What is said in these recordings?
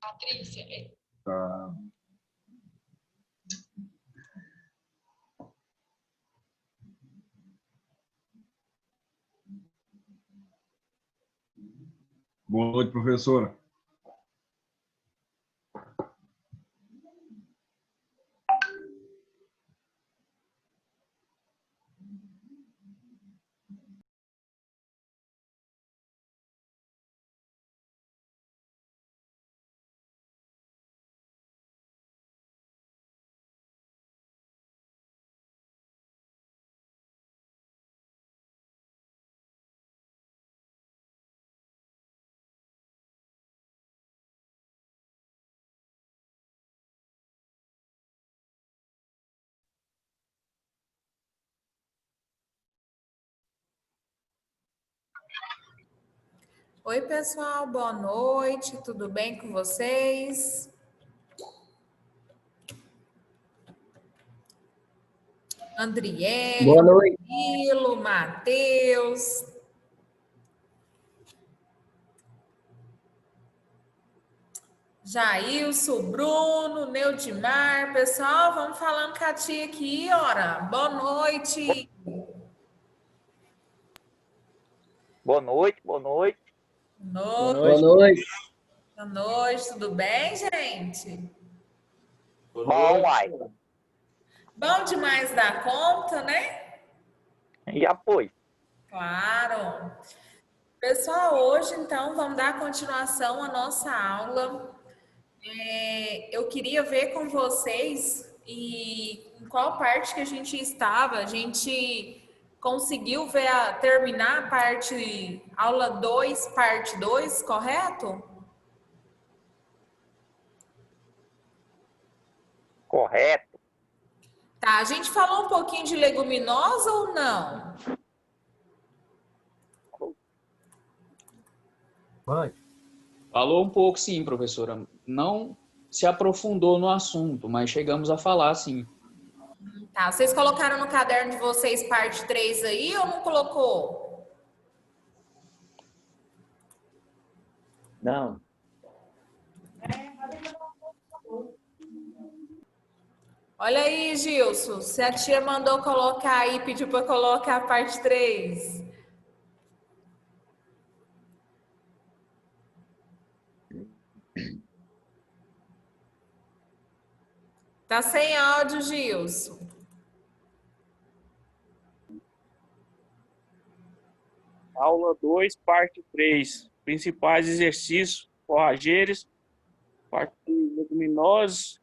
Patrícia. Tá. Boa noite, professora. Oi, pessoal, boa noite, tudo bem com vocês? Andriele, Boa noite. Danilo, Matheus. Jailson, Bruno, Neudimar, pessoal, vamos falando com a tia aqui, ora. Boa noite. Boa noite, boa noite. Boa noite. Boa noite, tudo bem, gente? Bom, uai. Bom demais da conta, né? Já foi. Claro. Pessoal, hoje, então, vamos dar continuação à nossa aula. Eu queria ver com vocês e em qual parte que a gente estava. A gente conseguiu ver terminar a parte, aula 2, parte 2, correto? Correto. Tá, a gente falou um pouquinho de leguminosa ou não? Falou um pouco, sim, professora. Não se aprofundou no assunto, mas chegamos a falar, sim. Tá, vocês colocaram no caderno de vocês parte 3 aí ou não colocou? Não. Olha aí, Gilson, se a tia mandou colocar aí, pediu para colocar a parte 3. Tá sem áudio, Gilson. Aula 2, parte 3. Principais exercícios forrageiros, parte leguminosos.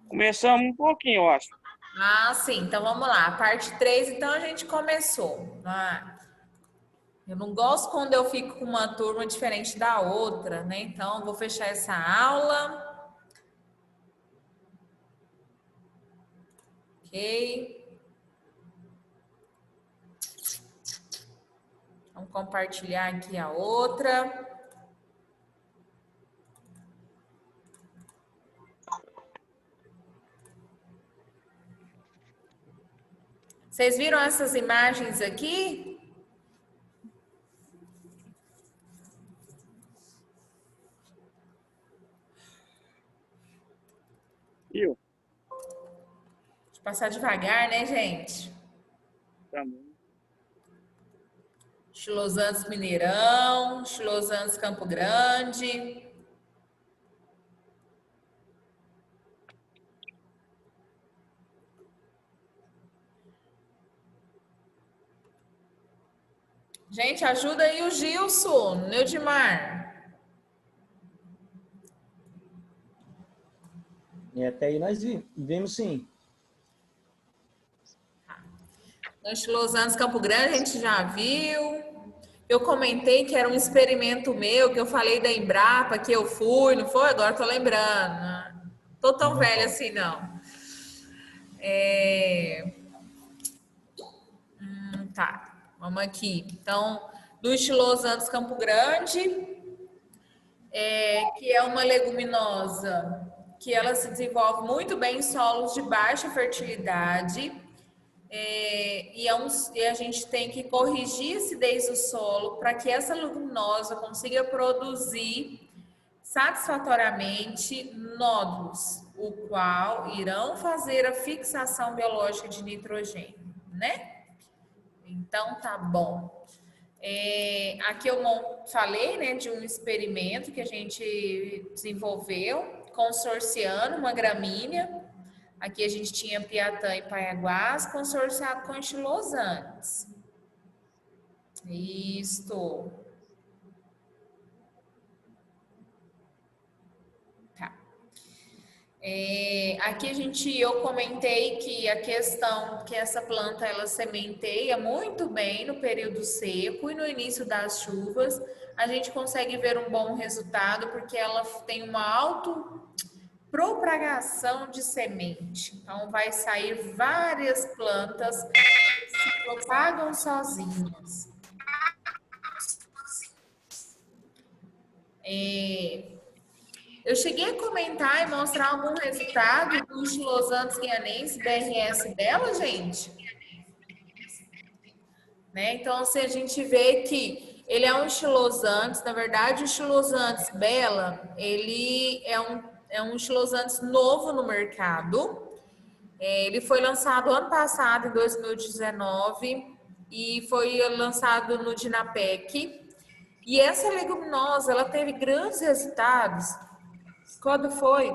Começamos um pouquinho, eu acho. Ah, sim. Então, vamos lá. Parte 3, então, a gente começou. Eu não gosto quando eu fico com uma turma diferente da outra, né? Então, vou fechar essa aula. Ok. Vamos compartilhar aqui a outra. Vocês viram essas imagens aqui? Viu? Deixa eu passar devagar, né, gente? Também. Chilosantes Mineirão, Chilosantes Campo Grande. Gente, ajuda aí o Gilson, Neudimar. E até aí nós vimos sim. Nos Chilosantes Campo Grande a gente já viu. Eu comentei que era um experimento meu, que eu falei da Embrapa, que eu fui, não foi? Agora tô lembrando. Tô tão velha assim, não. Tá, vamos aqui. Então, do Estilosantes Campo Grande, que é uma leguminosa que ela se desenvolve muito bem em solos de baixa fertilidade, e a gente tem que corrigir a acidez do solo para que essa leguminosa consiga produzir satisfatoriamente nódulos, o qual irão fazer a fixação biológica de nitrogênio, né? Então, tá bom. Aqui eu falei, né, de um experimento que a gente desenvolveu, consorciando uma gramínea. Aqui a gente tinha Piatã e Paiaguás, consorciado com estilosantes. Isto. Tá. Aqui eu comentei que a questão que essa planta ela sementeia muito bem no período seco e no início das chuvas. A gente consegue ver um bom resultado porque ela tem uma propagação de semente. Então, vai sair várias plantas que se propagam sozinhas. Eu cheguei a comentar e mostrar algum resultado do Estilosantes guianense BRS dela, gente? Né? Então, assim, a gente vê que ele é um Estilosantes, na verdade, o Estilosantes Bela, ele é um Estilosantes novo no mercado. Ele foi lançado ano passado, em 2019, e foi lançado no Dinapec. E essa leguminosa, ela teve grandes resultados quando foi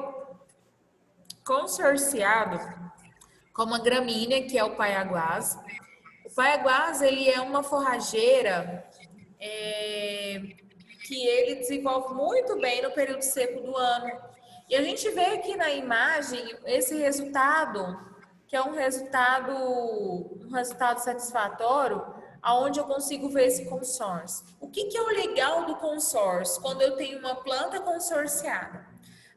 consorciado com uma gramínea, que é o Paiaguás. O Paiaguás, ele é uma forrageira que ele desenvolve muito bem no período seco do ano. E a gente vê aqui na imagem esse resultado, que é um resultado satisfatório, aonde eu consigo ver esse consórcio. O que é o legal do consórcio? Quando eu tenho uma planta consorciada.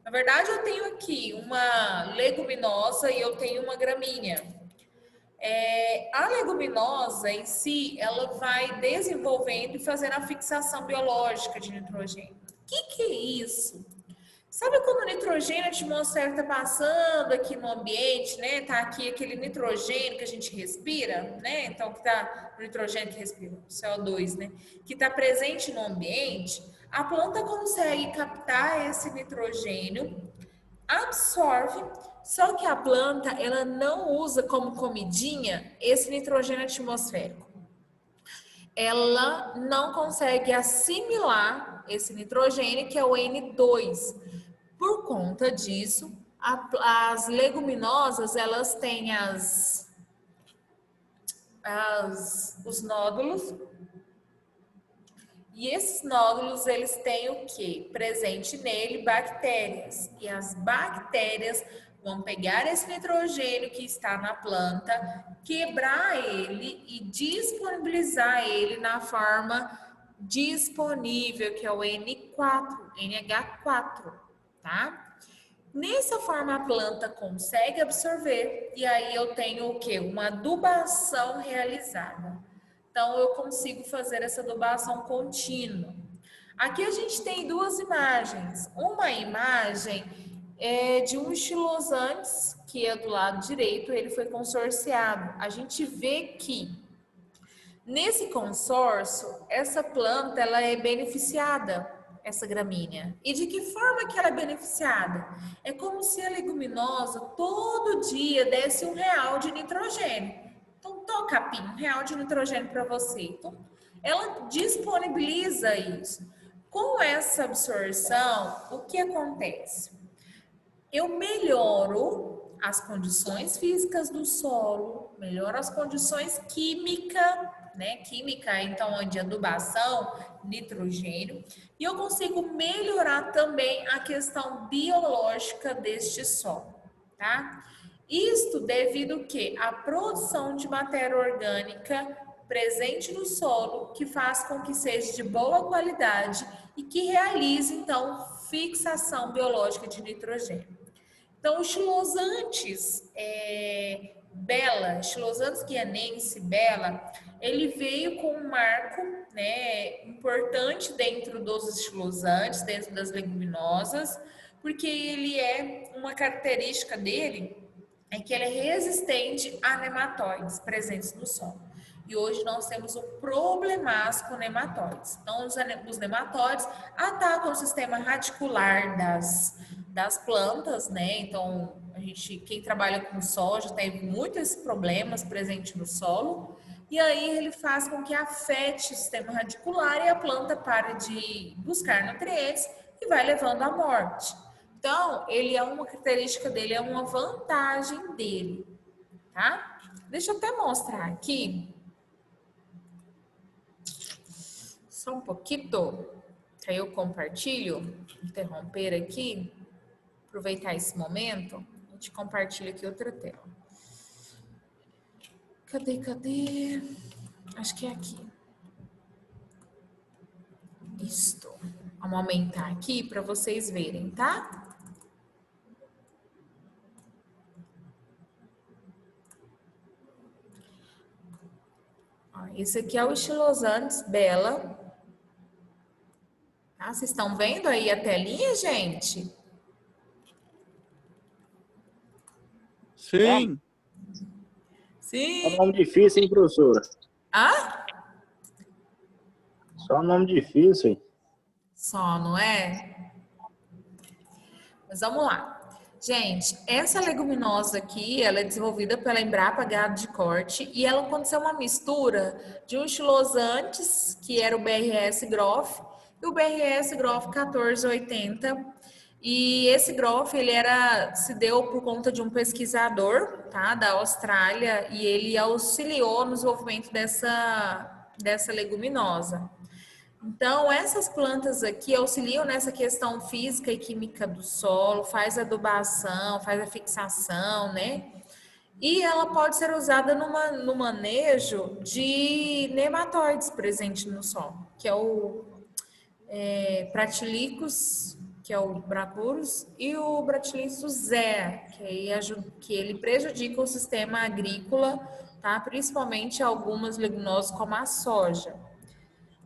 Na verdade, eu tenho aqui uma leguminosa e eu tenho uma gramínea. A leguminosa em si, ela vai desenvolvendo e fazendo a fixação biológica de nitrogênio. O que é isso? Sabe quando o nitrogênio atmosférico está passando aqui no ambiente, né? Tá aqui aquele nitrogênio que a gente respira, né? Então, o nitrogênio que respira, o CO2, né? Que está presente no ambiente, a planta consegue captar esse nitrogênio, absorve, só que a planta, ela não usa como comidinha esse nitrogênio atmosférico. Ela não consegue assimilar esse nitrogênio, que é o N2. Por conta disso, as leguminosas, elas têm os nódulos, e esses nódulos, eles têm o quê? Presente nele bactérias, e as bactérias vão pegar esse nitrogênio que está na planta, quebrar ele e disponibilizar ele na forma disponível, que é o NH4, tá? Nessa forma, a planta consegue absorver e aí eu tenho o quê? Uma adubação realizada. Então, eu consigo fazer essa adubação contínua. Aqui a gente tem duas imagens. Uma imagem é de um estilosantes, que é do lado direito, ele foi consorciado. A gente vê que nesse consórcio, essa planta ela é beneficiada, essa gramínea. E de que forma que ela é beneficiada? É como se a leguminosa todo dia desse R$1 de nitrogênio. Então, tô, capim, R$1 de nitrogênio para você. Então, ela disponibiliza isso. Com essa absorção, o que acontece? Eu melhoro as condições físicas do solo, melhoro as condições químicas, né? Química, então, de adubação, nitrogênio, e eu consigo melhorar também a questão biológica deste solo, tá? Isto devido ao quê? À produção de matéria orgânica presente no solo, que faz com que seja de boa qualidade e que realize, então, fixação biológica de nitrogênio. Então, o estilosantes Bela, estilosantes guianense Bela, ele veio com um marco, né, importante dentro dos estilosantes, dentro das leguminosas, porque ele uma característica dele é que ele é resistente a nematóides presentes no solo. E hoje nós temos o problemaço com nematóides. Então, os nematóides atacam o sistema radicular das plantas, né? Então, quem trabalha com soja tem muitos problemas presentes no solo. E aí ele faz com que afete o sistema radicular e a planta pare de buscar nutrientes e vai levando à morte. Então, ele é uma característica dele, é uma vantagem dele, tá? Deixa eu até mostrar aqui. Só um pouquinho, que aí eu compartilho, vou interromper aqui, aproveitar esse momento, a gente compartilha aqui outra tela. Cadê? Acho que é aqui. Isto. Vamos aumentar aqui para vocês verem, tá? Ó, esse aqui é o Estilosantes Bela. Ah, vocês estão vendo aí a telinha, gente? Sim. Sim. Só nome difícil, hein, professora? Ah? Só nome difícil, hein? Só, não é? Mas vamos lá. Gente, essa leguminosa aqui, ela é desenvolvida pela Embrapa Gado de Corte e ela aconteceu uma mistura de um Estilosantes, que era o BRS Groff, e o BRS Groff 1480. E esse Groff, ele se deu por conta de um pesquisador, tá, da Austrália, e ele auxiliou no desenvolvimento dessa leguminosa. Então, essas plantas aqui auxiliam nessa questão física e química do solo, faz adubação, faz a fixação, né? E ela pode ser usada no manejo de nematóides presentes no solo, que é o Pratilicus, que é o Bracurus, e o Bratilicus zea, que ele prejudica o sistema agrícola, tá? Principalmente algumas leguminosas como a soja.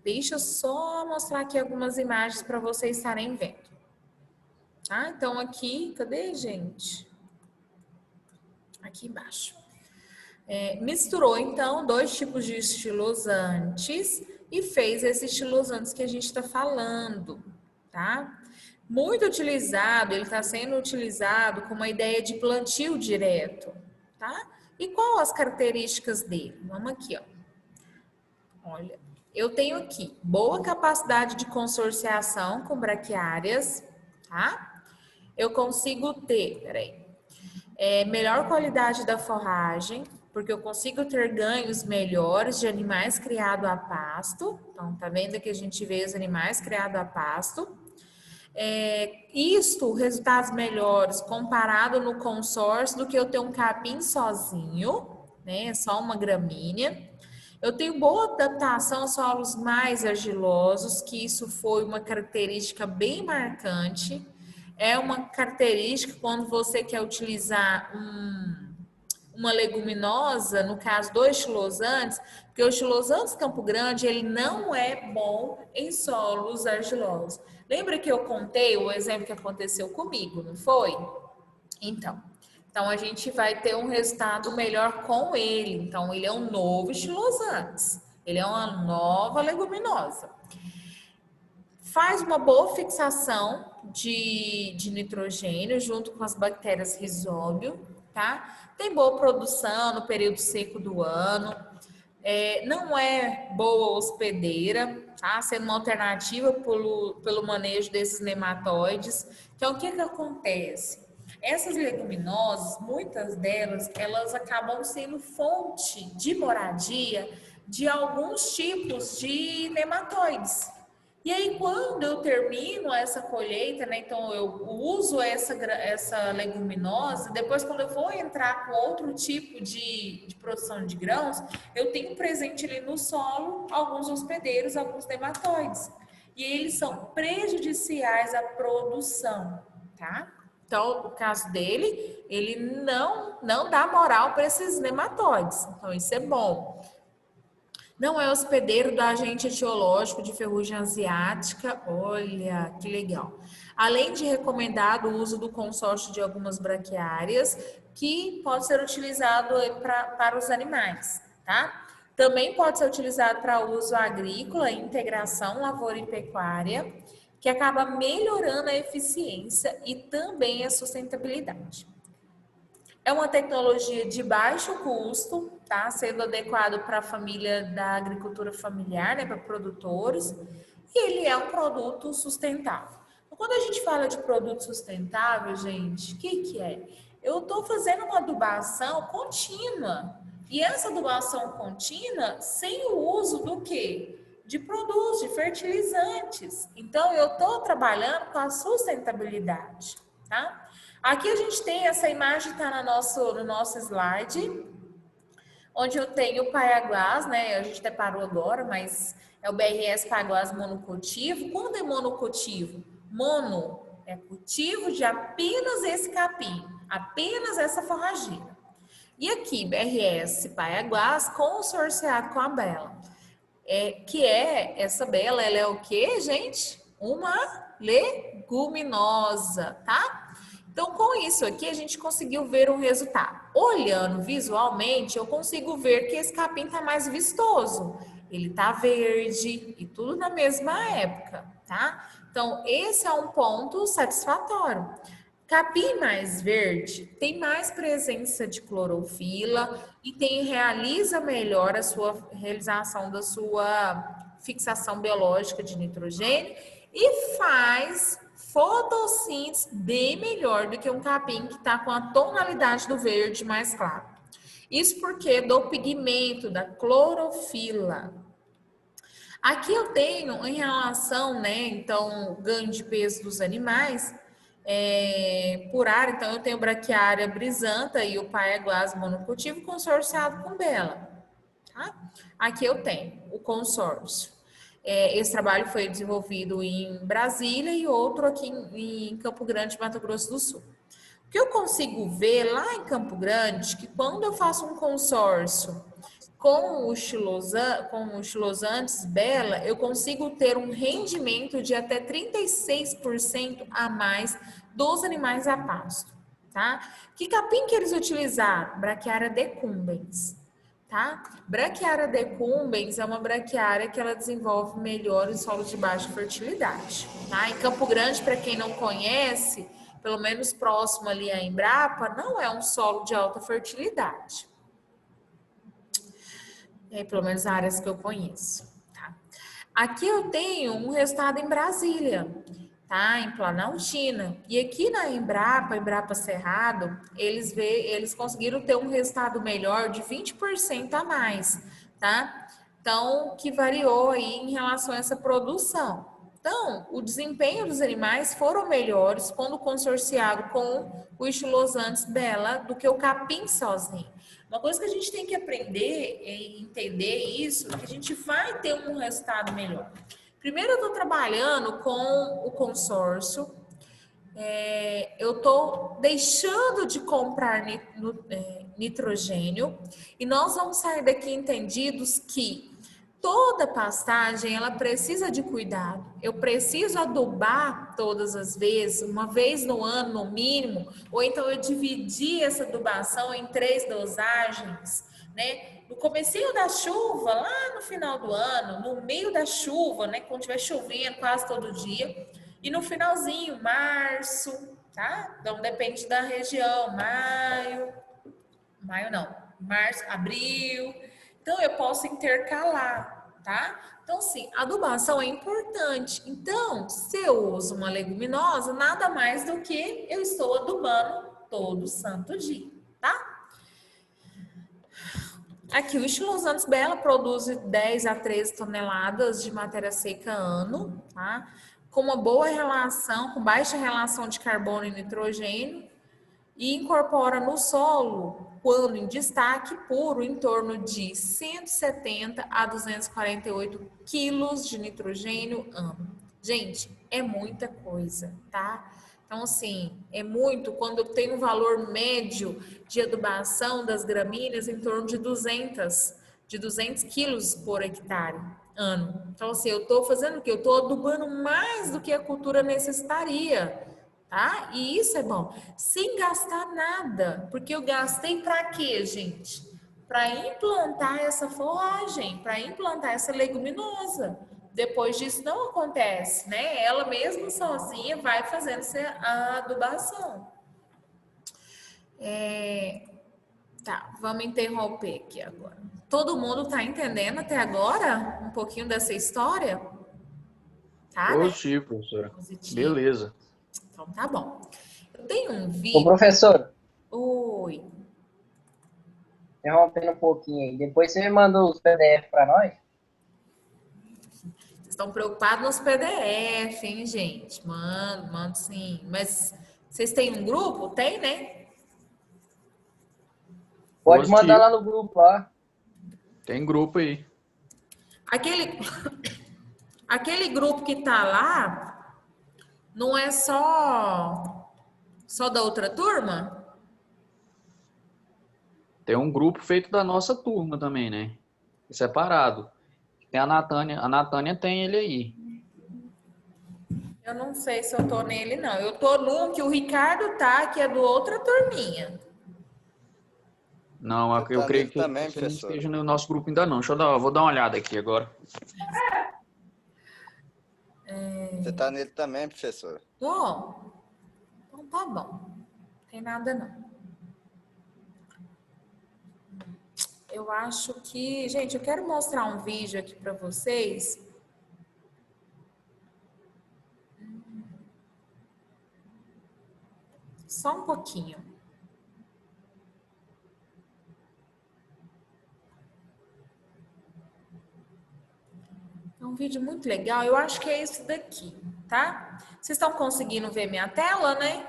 Deixa eu só mostrar aqui algumas imagens para vocês estarem vendo. Tá? Então aqui, cadê, gente? Aqui embaixo. Misturou, então, 2 tipos de estilosantes e fez esse estilosantes que a gente está falando, tá? Muito utilizado, ele está sendo utilizado com uma ideia de plantio direto, tá? E qual as características dele? Vamos aqui, ó. Olha, eu tenho aqui boa capacidade de consorciação com braquiárias, tá? Eu consigo ter, melhor qualidade da forragem, porque eu consigo ter ganhos melhores de animais criados a pasto. Então, tá vendo que a gente vê os animais criados a pasto. Resultados melhores comparado no consórcio do que eu ter um capim sozinho, né? Só uma gramínea. Eu tenho boa adaptação a solos mais argilosos, que isso foi uma característica bem marcante. É uma característica quando você quer utilizar uma leguminosa, no caso do estilosantes, porque o estilosantes Campo Grande, ele não é bom em solos argilosos. Lembra que eu contei o exemplo que aconteceu comigo, não foi? Então a gente vai ter um resultado melhor com ele. Então, ele é um novo estilosantes. Ele é uma nova leguminosa. Faz uma boa fixação de nitrogênio junto com as bactérias Rhizóbio, tá? Tem boa produção no período seco do ano. Não é boa hospedeira, tá? Sendo uma alternativa pelo manejo desses nematóides. Então, o que acontece? Essas leguminosas, muitas delas, elas acabam sendo fonte de moradia de alguns tipos de nematóides. E aí, quando eu termino essa colheita, né, então eu uso essa leguminosa, depois quando eu vou entrar com outro tipo de produção de grãos, eu tenho presente ali no solo alguns hospedeiros, alguns nematóides. E eles são prejudiciais à produção, tá? Então, no caso dele, ele não dá moral para esses nematóides. Então, isso é bom. Não é hospedeiro do agente etiológico de ferrugem asiática. Olha, que legal. Além de recomendado o uso do consórcio de algumas braquiárias, que pode ser utilizado para os animais, tá? Também pode ser utilizado para uso agrícola, integração lavoura e pecuária, que acaba melhorando a eficiência e também a sustentabilidade. É uma tecnologia de baixo custo, tá? Sendo adequado para a família da agricultura familiar, né? Para produtores. E ele é um produto sustentável. Então, quando a gente fala de produto sustentável, gente, o que é? Eu estou fazendo uma adubação contínua. E essa adubação contínua sem o uso do quê? De produtos, de fertilizantes. Então, eu estou trabalhando com a sustentabilidade, tá? Aqui a gente tem essa imagem, está no nosso slide, onde eu tenho o Paiaguás, né? A gente até parou agora, mas é o BRS Paiaguás monocultivo. Quando é monocultivo? Mono é cultivo de apenas esse capim, apenas essa forrageira. E aqui, BRS Paiaguás consorciado com a Bela. Que é essa Bela, ela é o quê, gente? Uma leguminosa, tá? Então, com isso aqui, a gente conseguiu ver um resultado. Olhando visualmente, eu consigo ver que esse capim está mais vistoso. Ele está verde e tudo na mesma época, tá? Então, esse é um ponto satisfatório. Capim mais verde tem mais presença de clorofila e realiza melhor a sua realização da sua fixação biológica de nitrogênio e faz fotossíntese bem melhor do que um capim que está com a tonalidade do verde mais claro. Isso porque do pigmento, da clorofila. Aqui eu tenho em relação, né, então, o ganho de peso dos animais por área, então eu tenho Braquiária brisanta e o Paiaguás monocultivo consorciado com Bela. Tá? Aqui eu tenho o consórcio. Esse trabalho foi desenvolvido em Brasília e outro aqui em Campo Grande, Mato Grosso do Sul. O que eu consigo ver lá em Campo Grande, que quando eu faço um consórcio com o estilosantes Bela, eu consigo ter um rendimento de até 36% a mais dos animais a pasto, tá? Que capim que eles utilizaram? Braquiária decumbens, tá? Braquiária decumbens é uma braquiária que ela desenvolve melhor em solos de baixa fertilidade, tá? Em Campo Grande, para quem não conhece, pelo menos próximo ali a Embrapa, não é um solo de alta fertilidade. Pelo menos áreas que eu conheço, tá? Aqui eu tenho um resultado em Brasília, tá? Em Planaltina. E aqui na Embrapa Cerrado, eles conseguiram ter um resultado melhor de 20% a mais, tá? Então, que variou aí em relação a essa produção. Então, o desempenho dos animais foram melhores quando consorciado com o estilosantes Bela do que o capim sozinho. Uma coisa que a gente tem que aprender e entender isso, que a gente vai ter um resultado melhor. Primeiro, eu estou trabalhando com o consórcio, eu estou deixando de comprar nitrogênio e nós vamos sair daqui entendidos que toda pastagem, ela precisa de cuidado. Eu preciso adubar todas as vezes, uma vez no ano no mínimo, ou então eu dividir essa adubação em 3 dosagens, né? No comecinho da chuva, lá no final do ano, no meio da chuva, né? Quando estiver chovendo quase todo dia, e no finalzinho, março, tá? Então depende da região, março, abril. Então, eu posso intercalar, tá? Então, sim, a adubação é importante. Então, se eu uso uma leguminosa, nada mais do que eu estou adubando todo santo dia, tá? Aqui, o estilosantes Bela produz 10 a 13 toneladas de matéria seca ano, tá? Com uma boa relação, com baixa relação de carbono e nitrogênio, e incorpora no solo, quando em destaque puro, em torno de 170 a 248 quilos de nitrogênio ano. Gente, é muita coisa, tá? Então, assim, é muito quando tem um valor médio de adubação das gramíneas em torno de 200 quilos por hectare ano. Então, assim, eu estou fazendo o quê? Eu estou adubando mais do que a cultura necessitaria. Tá? E isso é bom, sem gastar nada, porque eu gastei para quê, gente? para implantar essa forragem, para implantar essa leguminosa. Depois disso não acontece, né? Ela mesma sozinha vai fazendo a adubação. Tá, vamos interromper aqui agora. Todo mundo tá entendendo até agora um pouquinho dessa história? Tá, né? Positivo, professora. Positivo. Beleza. Então tá bom. Eu tenho um Ô, vídeo. professor, Oi. interrompendo um pouquinho aí. Depois você me manda os PDF para nós? Vocês estão preocupados nos PDF, hein, gente? Mando sim. Mas vocês têm um grupo? Tem, né? Pode Positivo. mandar lá no grupo lá. Tem grupo aí. Aquele grupo que tá lá não é só da outra turma? Tem um grupo feito da nossa turma também, né? Separado. Tem a Natânia tem ele aí. Eu não sei se eu tô nele, não. Eu tô num que o Ricardo tá, que é do outra turminha. Não, eu creio que também, você não professor. esteja no nosso grupo ainda não. Vou dar uma olhada aqui agora. Você tá nele também, professor? Tô? Então tá bom. Não tem nada, não. Eu acho que... Gente, eu quero mostrar um vídeo aqui pra vocês. Só um pouquinho. É um vídeo muito legal. Eu acho que é esse daqui, tá? Vocês estão conseguindo ver minha tela, né?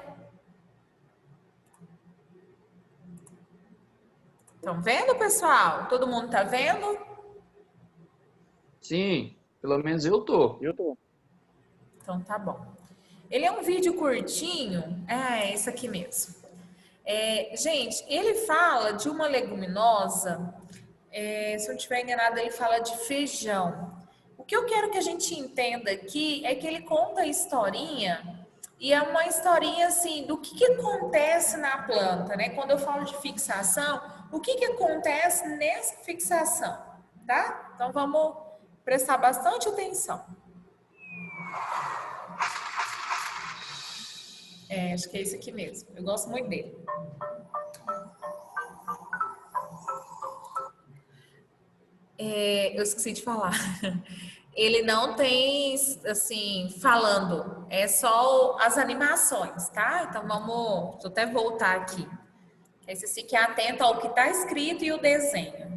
Estão vendo, pessoal? Todo mundo tá vendo? Sim, pelo menos eu tô. Eu tô. Então tá bom. Ele é um vídeo curtinho. É esse aqui mesmo. Gente, ele fala de uma leguminosa. Se eu não estiver enganada, ele fala de feijão. O que eu quero que a gente entenda aqui é que ele conta a historinha, e é uma historinha assim do que acontece na planta, né? Quando eu falo de fixação, o que acontece nessa fixação, tá? Então vamos prestar bastante atenção. Acho que é esse aqui mesmo. Eu gosto muito dele. Eu esqueci de falar. Ele não tem, assim, falando. É só as animações, tá? Então, deixa eu até voltar aqui. Aí vocês fiquem atentos ao que está escrito e o desenho.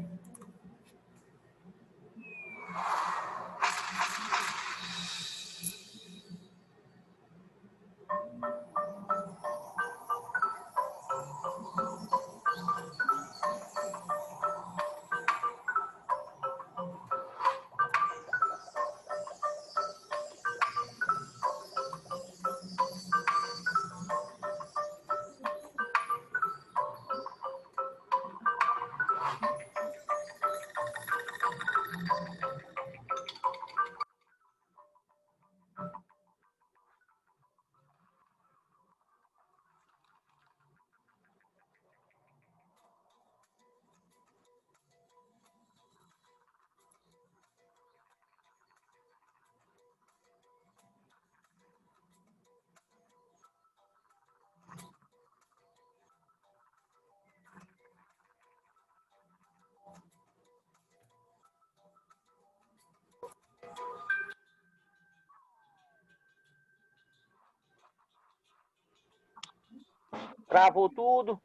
Travou tudo.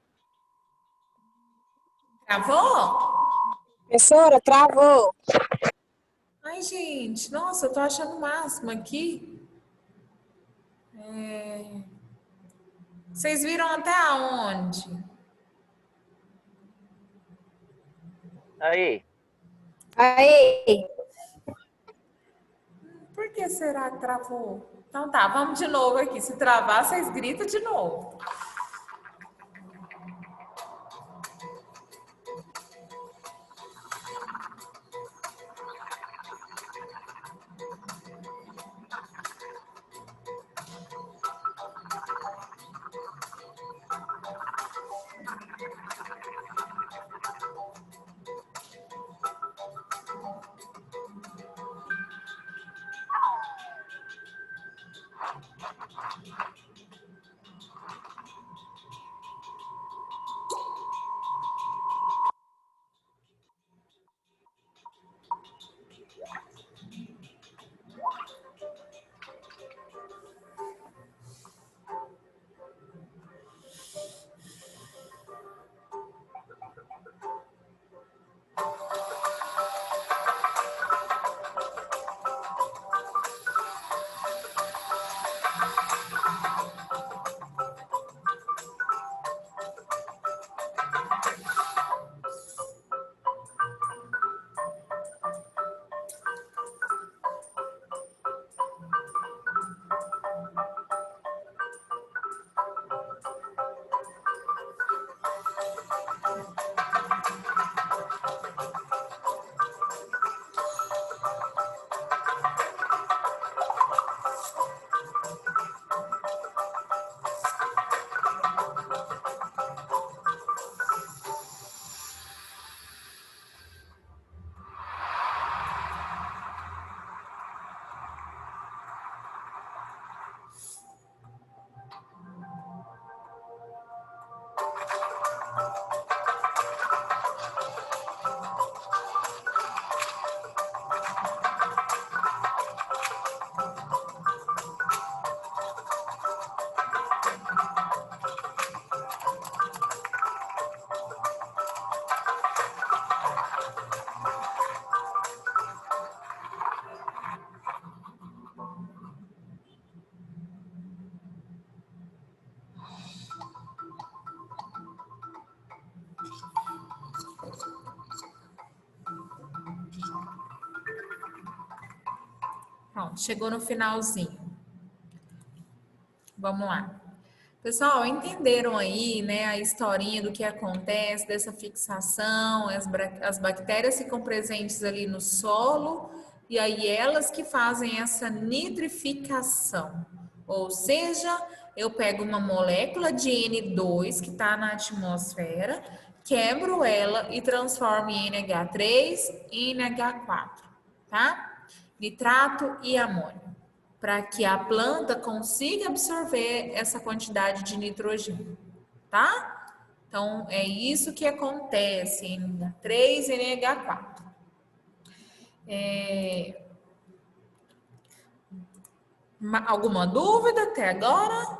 Travou? Professora, travou. Ai, gente, nossa, eu tô achando o máximo aqui. Vocês viram até aonde? Aí. Aí. Por que será que travou? Então tá, vamos de novo aqui. Se travar, vocês gritam de novo. Pronto, chegou no finalzinho. Vamos lá. Pessoal, entenderam aí, né, a historinha do que acontece dessa fixação, as bactérias ficam presentes ali no solo e aí elas que fazem essa nitrificação. Ou seja, eu pego uma molécula de N2 que está na atmosfera, quebro ela e transformo em NH3 e NH4, tá? Nitrato e amônio, para que a planta consiga absorver essa quantidade de nitrogênio, tá? Então, é isso que acontece em NH3 e NH4. Alguma dúvida até agora?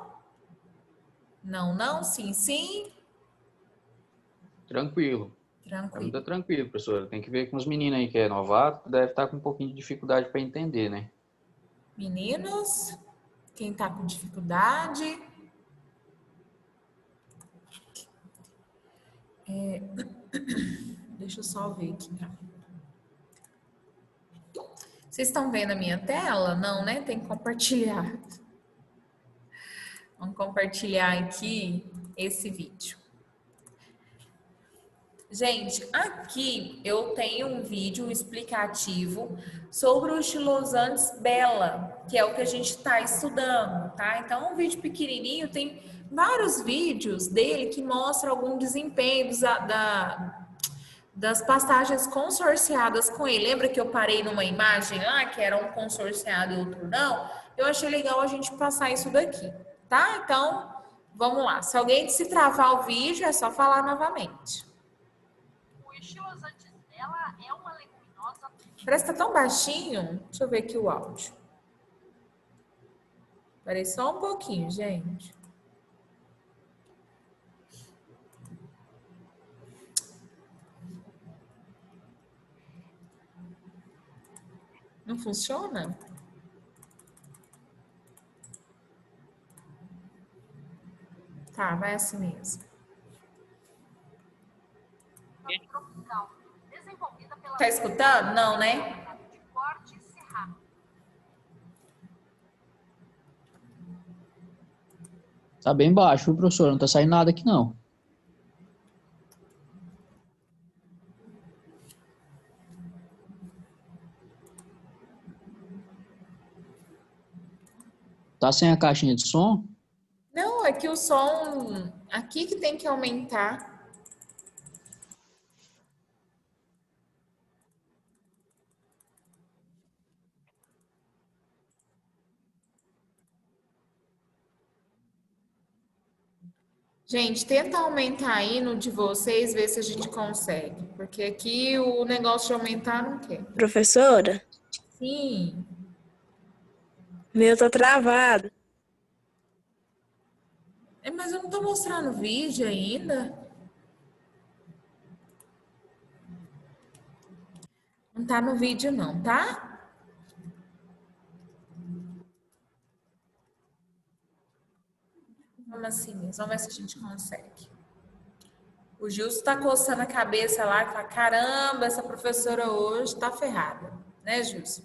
Não, não? Sim, sim? Tranquilo. Tranquilo. Tá tranquilo, professora. Tem que ver com os meninos aí que é novato, deve estar com um pouquinho de dificuldade para entender, né? Meninos, quem tá com dificuldade? Deixa eu só ver aqui. Vocês estão vendo a minha tela? Não, né? Tem que compartilhar. Vamos compartilhar aqui esse vídeo. Gente, aqui eu tenho um vídeo explicativo sobre o Stylosantes bella, que é o que a gente está estudando, tá? Então, é um vídeo pequenininho, tem vários vídeos dele que mostram algum desempenho das pastagens consorciadas com ele. Lembra que eu parei numa imagem lá, que era um consorciado e outro não? Eu achei legal a gente passar isso daqui, tá? Então, vamos lá. Se alguém se travar o vídeo, é só falar novamente. O Stylosantes bella é uma leguminosa... Parece que tá tão baixinho. Deixa eu ver aqui o áudio. Parei só um pouquinho, gente. Não funciona? Tá, vai assim mesmo. Tá escutando? Não, né? Tá bem baixo, viu, professor? Não tá saindo nada aqui, não. Tá sem a caixinha de som? Não, é que o som aqui que tem que aumentar. Gente, tenta aumentar aí no de vocês, ver se a gente consegue. Porque aqui o negócio de aumentar não quer. Professora, Sim. meu tá travado. Mas eu não tô mostrando o vídeo ainda. Não tá no vídeo não, tá? Vamos assim mesmo, vamos ver se a gente consegue. O Gilson tá coçando a cabeça lá e fala, caramba, essa professora hoje tá ferrada. Né, Gilson?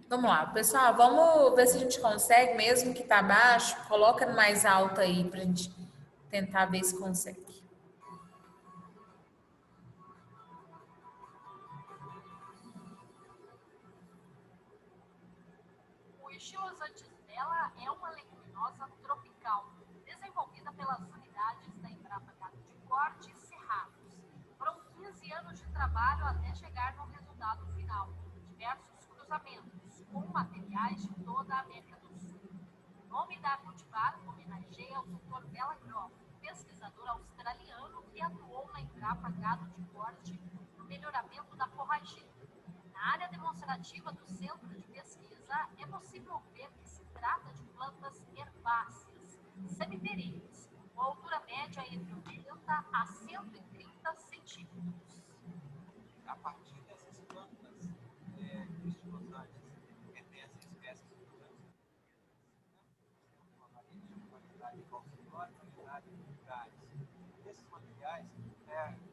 Vamos lá, pessoal, vamos ver se a gente consegue, mesmo que tá baixo, coloca no mais alto aí pra gente tentar ver se consegue. O Stylosantes bella é uma leguminosa tropical, desenvolvida pelas unidades da Embrapa Gado de Corte e Cerrados. Foram 15 anos de trabalho até chegar no resultado final. Diversos cruzamentos com materiais de toda a América do Sul. O nome da cultivar homenageia o Dr. Bela Groff, pesquisador australiano que atuou na Embrapa Gado de Corte no melhoramento da forrageira. Na área demonstrativa do centro de pesquisa, é possível ver que se trata de plantas herbáceas, semiperenes, com altura média entre 80 a 130 centímetros. A partir dessas plantas, o estilosantes pertence a espécies uma variedade de qualquer variedade vulgares. esses materiais,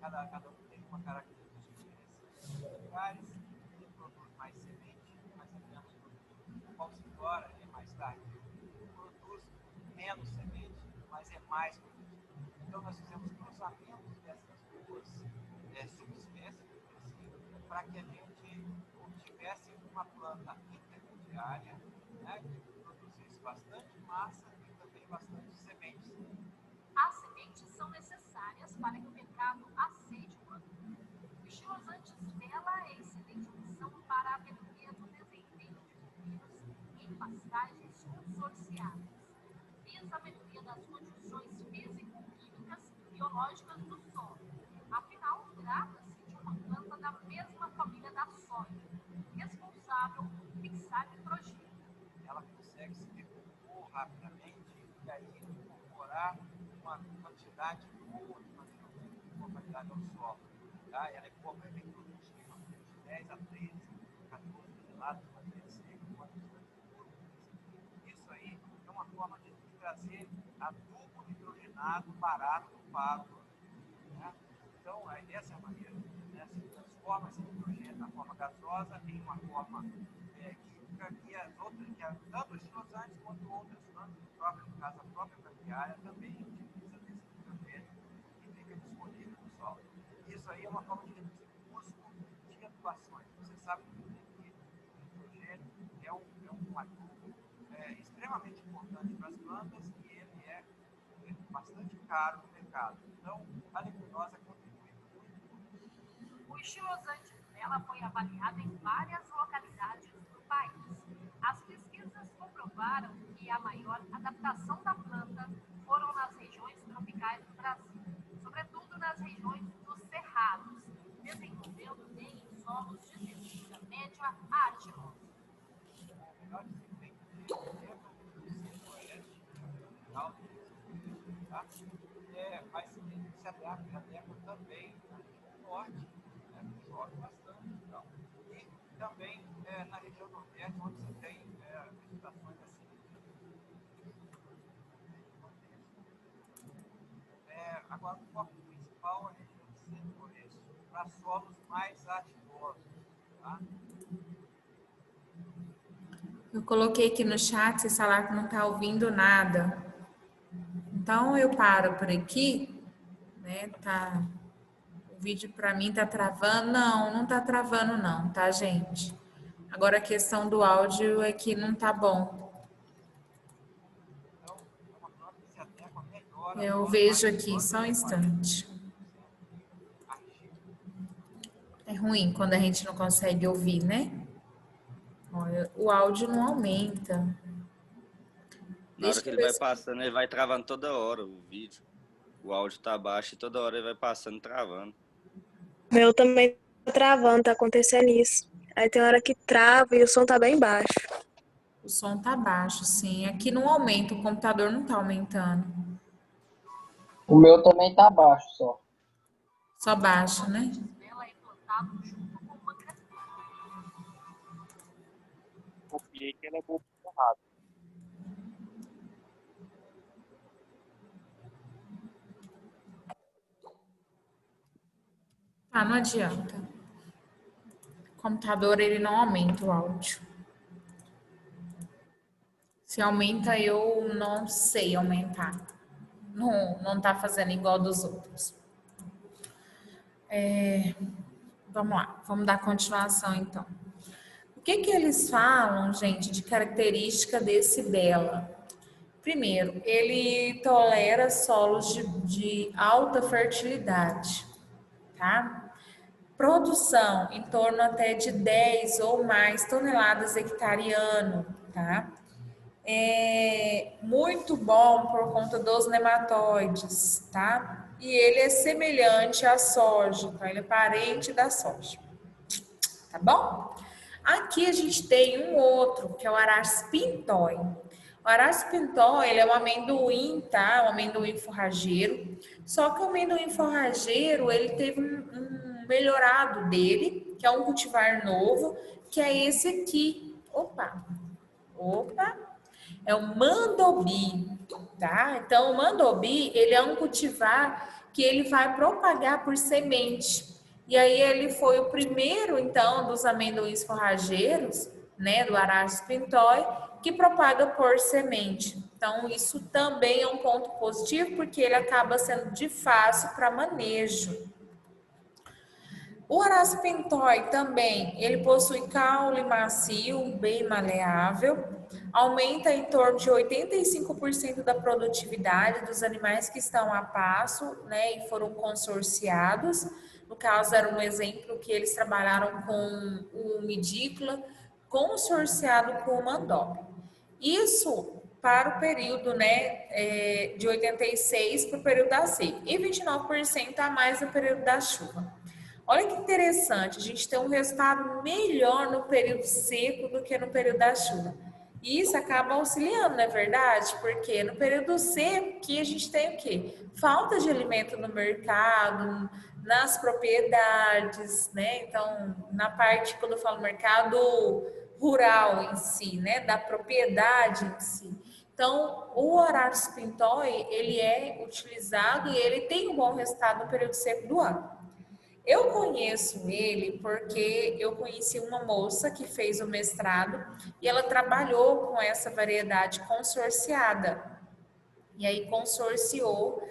cada um tem uma característica diferenciada. Tem lugares que produz mais semente, mas é menos produto. O falciforme é mais tardio, produz menos semente, mas é mais produto. Então, nós fizemos cruzamentos dessas duas subespécies para que a gente tivesse uma planta intermediária, né, que produzisse bastante massa e também bastante sementes. As sementes são necessárias para que o mercado aceite o produto. O estilosante Vela é excelente opção para a melhoria do desempenho de cultivos em pastagens consorciadas. Visa a melhoria das condições físico-químicas e biológicas do solo. Afinal, trata-se de uma planta da mesma família da soja, responsável por fixar nitrogênio. Ela consegue se decompor rapidamente e aí incorporar uma quantidade boa de material com qualidade ao solo. Tá? Ela é bem produtiva, de 10 a 13, 14 toneladas de matéria seca. Isso aí é uma forma de trazer adubo nitrogenado barato para o produto. Né? Então, essa é a maneira. Né? Se transforma esse nitrogênio na forma gasosa em uma forma química que as outras, tanto os estilosantes quanto outras plantas, no caso a própria braquiária, também utiliza esse nitrogênio que fica disponível no solo. Isso aí é uma forma de reduzir o custo de adubações. Você sabe que o nitrogênio é um adubo extremamente importante para as plantas e ele é bastante caro no mercado. Então, a leguminosa contribui muito. O estilosante Vela foi avaliado em várias localidades do país. As pesquisas comprovaram que a maior adaptação da planta foram nas regiões tropicais do Brasil, sobretudo nas regiões dos cerrados, desenvolvendo bem em solos de textura média a argilosa. O melhor desempenho do centro-oeste, mas se adequa também na região norte, né, que chove bastante. Então. E também na região nordeste, onde você tem vegetações assim. Agora, o foco principal é a região do centro-oeste, para solos mais argilosos. Tá? Eu coloquei aqui no chat, se falar que não está ouvindo nada. Então, eu paro por aqui, né? Tá, o vídeo para mim tá travando. Não está travando não, tá, gente? Agora a questão do áudio é que não tá bom. Eu vejo aqui, só um instante. É ruim quando a gente não consegue ouvir, né? Olha, o áudio não aumenta. Na hora que ele vai passando, ele vai travando toda hora o vídeo. O áudio tá baixo e toda hora ele vai passando e travando. Meu também tá travando, tá acontecendo isso. Aí tem hora que trava e o som tá bem baixo. O som tá baixo, sim. Aqui não aumenta, o computador não tá aumentando. O meu também tá baixo só. Só baixo, né? Copiei que ela é boa errado. Ah, não adianta. O computador, ele não aumenta o áudio. Se aumenta, eu não sei aumentar. Não tá fazendo igual dos outros. Vamos lá, vamos dar continuação, então. O que eles falam, gente, de característica desse Bela? Primeiro, ele tolera solos de alta fertilidade, tá? Produção em torno até de 10 ou mais toneladas hectare ano, tá? É muito bom por conta dos nematóides, tá? E ele é semelhante à soja, tá? Ele é parente da soja, tá bom? Aqui a gente tem um outro, que é o Araspintói. O Araspintói, ele é um amendoim, tá? Um amendoim forrageiro. Só que o amendoim forrageiro, ele teve um melhorado dele, que é um cultivar novo, que é esse aqui. Opa! É o Mandobi. tá? Então, o mandobi, ele é um cultivar que ele vai propagar por semente. E aí ele foi o primeiro, então, dos amendoins forrageiros, né, do Araço pintói, que propaga por semente. Então, isso também é um ponto positivo, porque ele acaba sendo de fácil para manejo. O Araço pintói também, ele possui caule macio, bem maleável, aumenta em torno de 85% da produtividade dos animais que estão a pasto, né, e foram consorciados. No caso, era um exemplo que eles trabalharam com o medícula consorciado com o mandóbio. Isso para o período, né, de 86 para o período da seca e 29% a mais no período da chuva. Olha que interessante, a gente tem um resultado melhor no período seco do que no período da chuva. E isso acaba auxiliando, não é verdade? Porque no período seco que a gente tem o quê? Falta de alimento no mercado, nas propriedades, né? Então, na parte, quando eu falo mercado rural em si, né? Da propriedade em si. Então, o Araço pintói, ele é utilizado e ele tem um bom resultado no período seco do ano. Eu conheço ele porque eu conheci uma moça que fez o mestrado e ela trabalhou com essa variedade consorciada. E aí consorciou,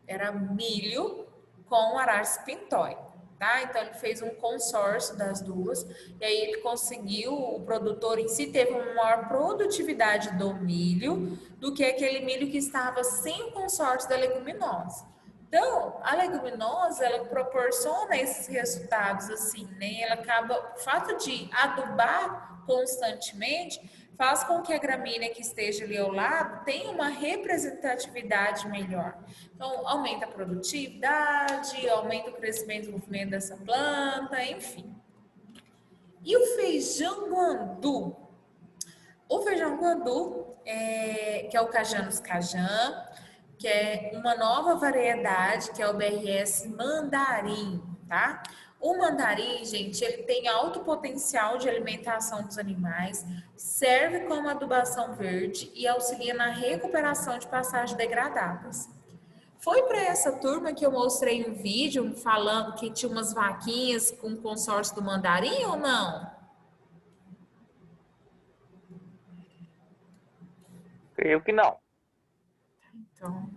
era milho com Araço pintói, tá? Então ele fez um consórcio das duas e aí ele conseguiu, o produtor em si teve uma maior produtividade do milho do que aquele milho que estava sem o consórcio da leguminosa. Então, a leguminosa, ela proporciona esses resultados assim, né? Ela acaba, o fato de adubar constantemente faz com que a gramínea que esteja ali ao lado tenha uma representatividade melhor. Então, aumenta a produtividade, aumenta o crescimento e desenvolvimento dessa planta, enfim. E o feijão guandu? O feijão guandu, que é o Cajanus cajã, que é uma nova variedade, que é o BRS mandarim, tá? O mandarim, gente, ele tem alto potencial de alimentação dos animais, serve como adubação verde e auxilia na recuperação de pastagens degradadas. Foi para essa turma que eu mostrei um vídeo falando que tinha umas vaquinhas com consórcio do mandarim ou não? Creio que não. Então,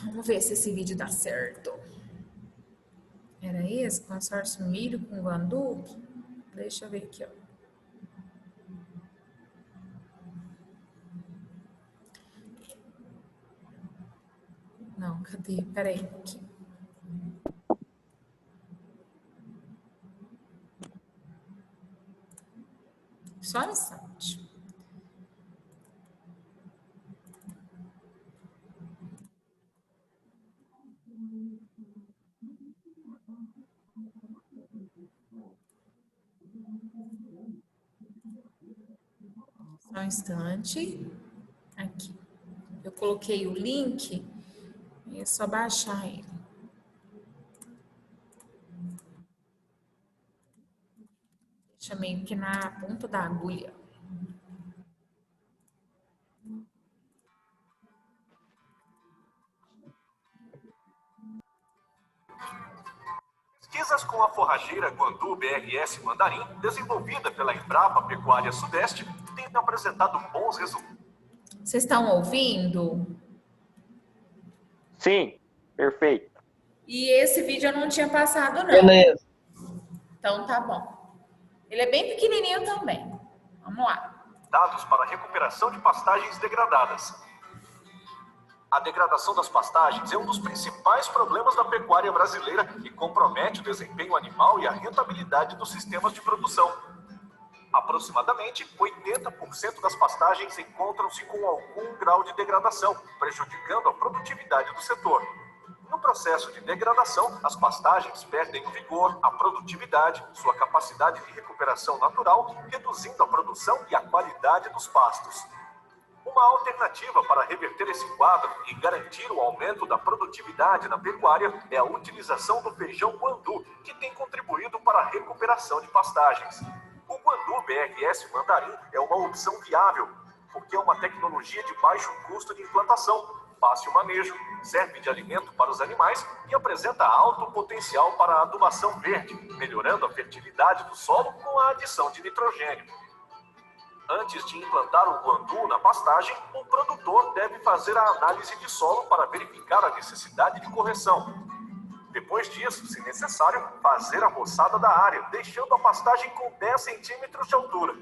vamos ver se esse vídeo dá certo. Era esse? Consórcio milho com guandu? Deixa eu ver aqui, ó. Não, cadê? Peraí, aqui. Só um instante. Só um instante. Aqui. Eu coloquei o link. É só baixar ele. Deixa meio que na ponta da agulha. Pesquisas com a forrageira Guandu BRS Mandarim, desenvolvida pela Embrapa Pecuária Sudeste, têm apresentado bons resultados. Vocês estão ouvindo? Sim, perfeito. E esse vídeo eu não tinha passado, não. Beleza. Então tá bom. Ele é bem pequenininho também. Vamos lá. Dados para recuperação de pastagens degradadas. A degradação das pastagens é um dos principais problemas da pecuária brasileira e compromete o desempenho animal e a rentabilidade dos sistemas de produção. Aproximadamente 80% das pastagens encontram-se com algum grau de degradação, prejudicando a produtividade do setor. No processo de degradação, as pastagens perdem o vigor, a produtividade, sua capacidade de recuperação natural, reduzindo a produção e a qualidade dos pastos. Uma alternativa para reverter esse quadro e garantir o aumento da produtividade na pecuária é a utilização do feijão guandu, que tem contribuído para a recuperação de pastagens. O Guandu BRS Mandarim é uma opção viável, porque é uma tecnologia de baixo custo de implantação, fácil manejo, serve de alimento para os animais e apresenta alto potencial para a adubação verde, melhorando a fertilidade do solo com a adição de nitrogênio. Antes de implantar o guandu na pastagem, o produtor deve fazer a análise de solo para verificar a necessidade de correção. Depois disso, se necessário, fazer a roçada da área, deixando a pastagem com 10 centímetros de altura.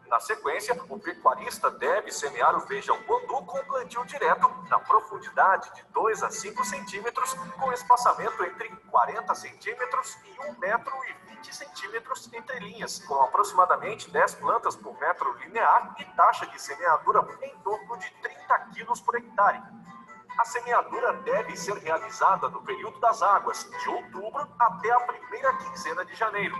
Na sequência, o pecuarista deve semear o feijão guandu com plantio direto na profundidade de 2 a 5 centímetros, com espaçamento entre 40 centímetros e 1 metro e 20 centímetros entre linhas, com aproximadamente 10 plantas por metro linear e taxa de semeadura em torno de 30 quilos por hectare. A semeadura deve ser realizada no período das águas, de outubro até a primeira quinzena de janeiro.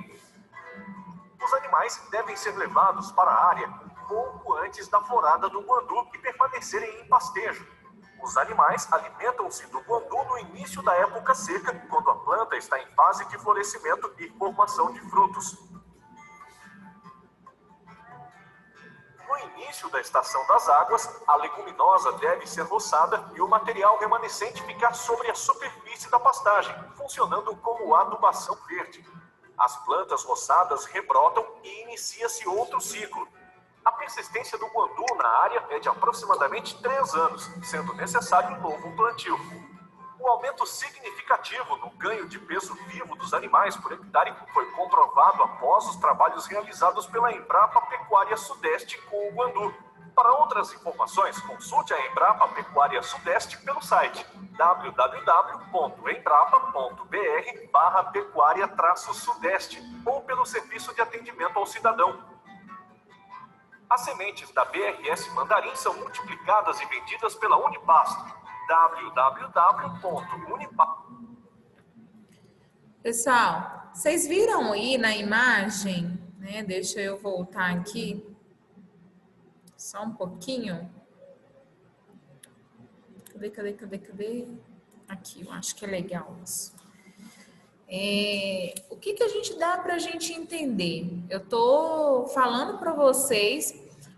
Os animais devem ser levados para a área pouco antes da florada do guandu e permanecerem em pastejo. Os animais alimentam-se do guandu no início da época seca, quando a planta está em fase de florescimento e formação de frutos. No início da estação das águas, a leguminosa deve ser roçada e o material remanescente ficar sobre a superfície da pastagem, funcionando como adubação verde. As plantas roçadas rebrotam e inicia-se outro ciclo. A persistência do guandu na área é de aproximadamente 3 anos, sendo necessário um novo plantio. O aumento significativo no ganho de peso vivo dos animais por hectare foi comprovado após os trabalhos realizados pela Embrapa Pecuária Sudeste com o guandu. Para outras informações, consulte a Embrapa Pecuária Sudeste pelo site www.embrapa.br/pecuária-sudeste ou pelo Serviço de Atendimento ao Cidadão. As sementes da BRS Mandarim são multiplicadas e vendidas pela Unipasto. www.unipasto. Pessoal, vocês viram aí na imagem, né? Deixa eu voltar aqui. Só um pouquinho. Cadê? Aqui, eu acho que é legal isso. O que a gente dá para a gente entender? Eu tô falando para vocês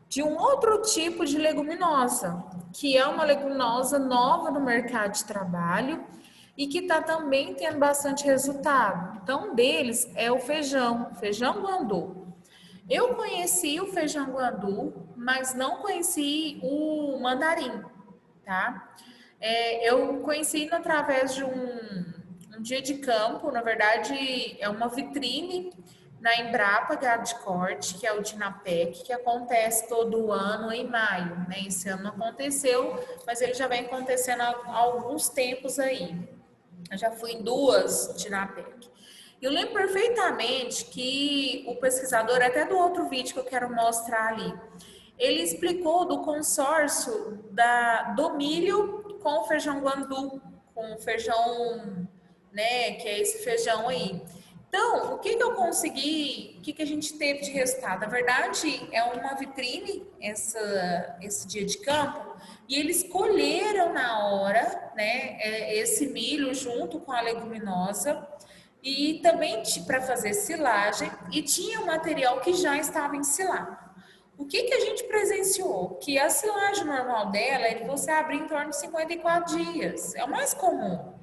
de um outro tipo de leguminosa, que é uma leguminosa nova no mercado de trabalho e que está também tendo bastante resultado. Então, um deles é o feijão guandu. Eu conheci o feijão guandu, mas não conheci o mandarim, tá? Eu conheci através de um dia de campo, na verdade é uma vitrine na Embrapa Gado de Corte, que é o Dinapec, que acontece todo ano em maio, né? Esse ano não aconteceu, mas ele já vem acontecendo há alguns tempos aí. Eu já fui em 2 Dinapec. Eu lembro perfeitamente que o pesquisador, até do outro vídeo que eu quero mostrar ali, ele explicou do consórcio do milho com o feijão guandu, com o feijão, né, que é esse feijão aí. Então, o que eu consegui, o que a gente teve de resultado? Na verdade, é uma vitrine, esse dia de campo, e eles colheram na hora, né, esse milho junto com a leguminosa, e também para fazer silagem, e tinha um material que já estava ensilado. O que a gente presenciou? Que a silagem normal dela é de você abrir em torno de 54 dias, é o mais comum.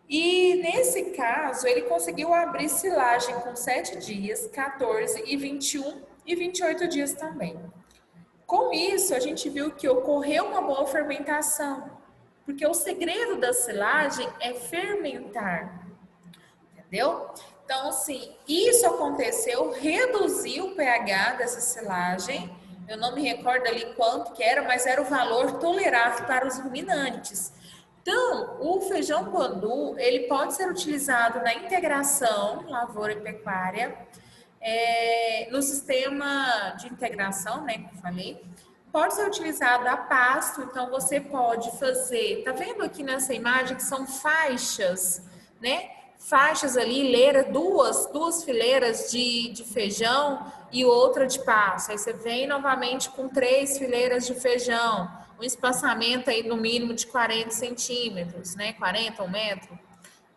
E nesse caso, ele conseguiu abrir silagem com 7 dias, 14 e 21 e 28 dias também. Com isso, a gente viu que ocorreu uma boa fermentação, porque o segredo da silagem é fermentar. Entendeu? Então, assim, isso aconteceu, reduziu o pH dessa silagem. Eu não me recordo ali quanto que era, mas era o valor tolerável para os ruminantes. Então, o feijão guandu, ele pode ser utilizado na integração lavoura e pecuária, no sistema de integração, né, que eu falei. Pode ser utilizado a pasto, então você pode fazer, tá vendo aqui nessa imagem que são faixas, né? Faixas ali, duas fileiras de feijão e outra de pasto. Aí você vem novamente com 3 fileiras de feijão, um espaçamento aí no mínimo de 40 centímetros, né? 40, 1 metro,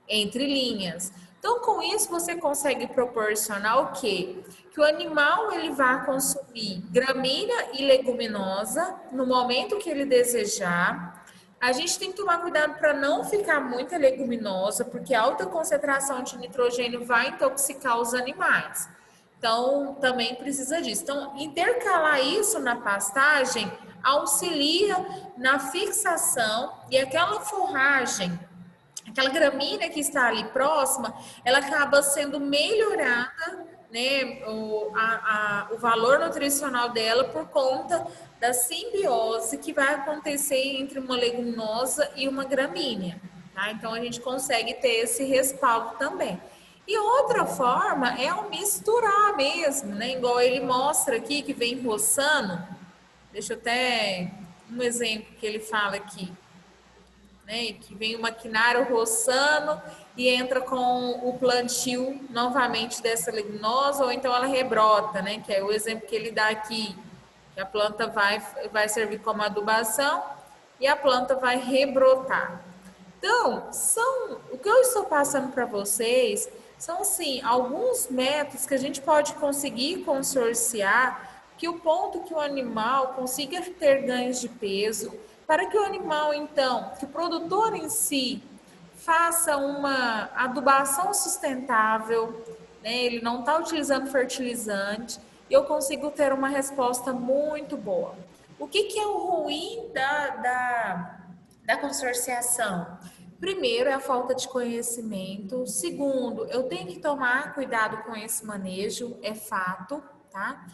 entre linhas. Então, com isso, você consegue proporcionar o quê? Que o animal ele vai consumir gramínea e leguminosa no momento que ele desejar. A gente tem que tomar cuidado para não ficar muita leguminosa, porque a alta concentração de nitrogênio vai intoxicar os animais. Então, também precisa disso. Então, intercalar isso na pastagem auxilia na fixação e aquela forragem, aquela gramínea que está ali próxima, ela acaba sendo melhorada, né, o valor nutricional dela por conta da simbiose que vai acontecer entre uma leguminosa e uma gramínea, tá? Então, a gente consegue ter esse respaldo também. E outra forma é o misturar mesmo, né? Igual ele mostra aqui, que vem roçando. Deixa eu até... um exemplo que ele fala aqui, né? Que vem o maquinário roçando e entra com o plantio novamente dessa leguminosa, ou então ela rebrota, né? Que é o exemplo que ele dá aqui. Que a planta vai servir como adubação e a planta vai rebrotar. Então, o que eu estou passando para vocês são, sim, alguns métodos que a gente pode conseguir consorciar que o ponto que o animal consiga ter ganhos de peso, para que o animal, então, que o produtor em si faça uma adubação sustentável, né? Ele não está utilizando fertilizante, e eu consigo ter uma resposta muito boa. O que é o ruim da consorciação? Primeiro, é a falta de conhecimento. Segundo, eu tenho que tomar cuidado com esse manejo, é fato, tá?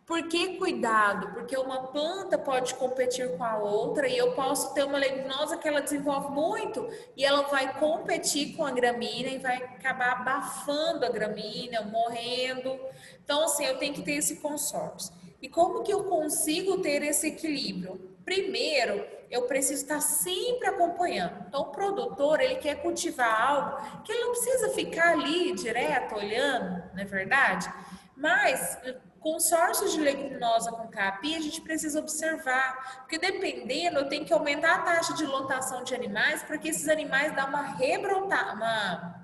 Por que cuidado? Porque uma planta pode competir com a outra e eu posso ter uma leguminosa que ela desenvolve muito e ela vai competir com a gramínea e vai acabar abafando a gramínea, morrendo. Então, assim, eu tenho que ter esse consórcio. E como que eu consigo ter esse equilíbrio? Primeiro, eu preciso estar sempre acompanhando. Então, o produtor, ele quer cultivar algo que ele não precisa ficar ali direto olhando, não é verdade? Mas, consórcio de leguminosa com capim, a gente precisa observar, porque dependendo, eu tenho que aumentar a taxa de lotação de animais para que esses animais dão uma rebrotada,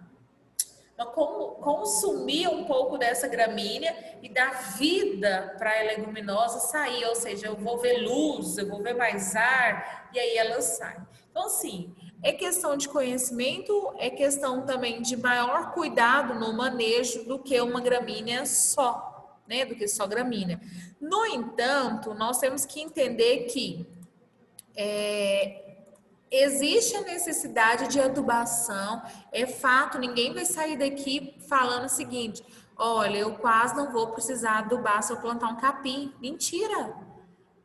consumir um pouco dessa gramínea e dar vida para a leguminosa sair, ou seja, eu vou ver luz, eu vou ver mais ar, e aí ela sai. Então, assim, é questão de conhecimento, é questão também de maior cuidado no manejo do que uma gramínea só, né, do que só gramínea. No entanto, nós temos que entender que existe a necessidade de adubação, é fato, ninguém vai sair daqui falando o seguinte: olha, eu quase não vou precisar adubar se eu plantar um capim. Mentira,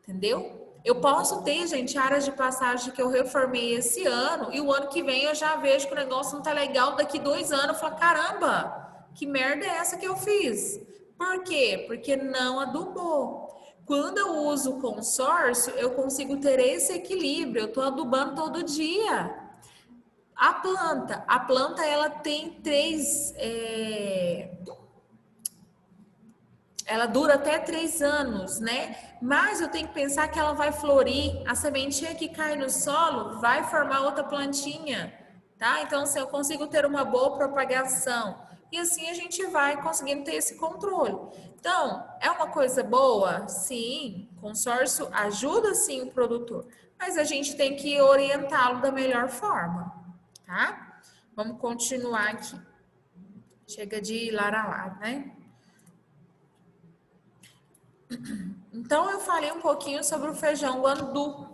entendeu? Eu posso ter, gente, áreas de pastagem que eu reformei esse ano e o ano que vem eu já vejo que o negócio não tá legal, daqui 2 anos eu falo, caramba, que merda é essa que eu fiz? Por quê? Porque não adubou. Quando eu uso o consórcio, eu consigo ter esse equilíbrio. Eu estou adubando todo dia. A planta ela tem 3... ela dura até 3 anos, né? Mas eu tenho que pensar que ela vai florir. A sementinha que cai no solo vai formar outra plantinha, tá? Então, assim, eu consigo ter uma boa propagação. E assim a gente vai conseguindo ter esse controle. Então, é uma coisa boa? Sim, consórcio ajuda sim o produtor, mas a gente tem que orientá-lo da melhor forma, tá? Vamos continuar aqui. Chega de laralar, né? Então, eu falei um pouquinho sobre o feijão guandu,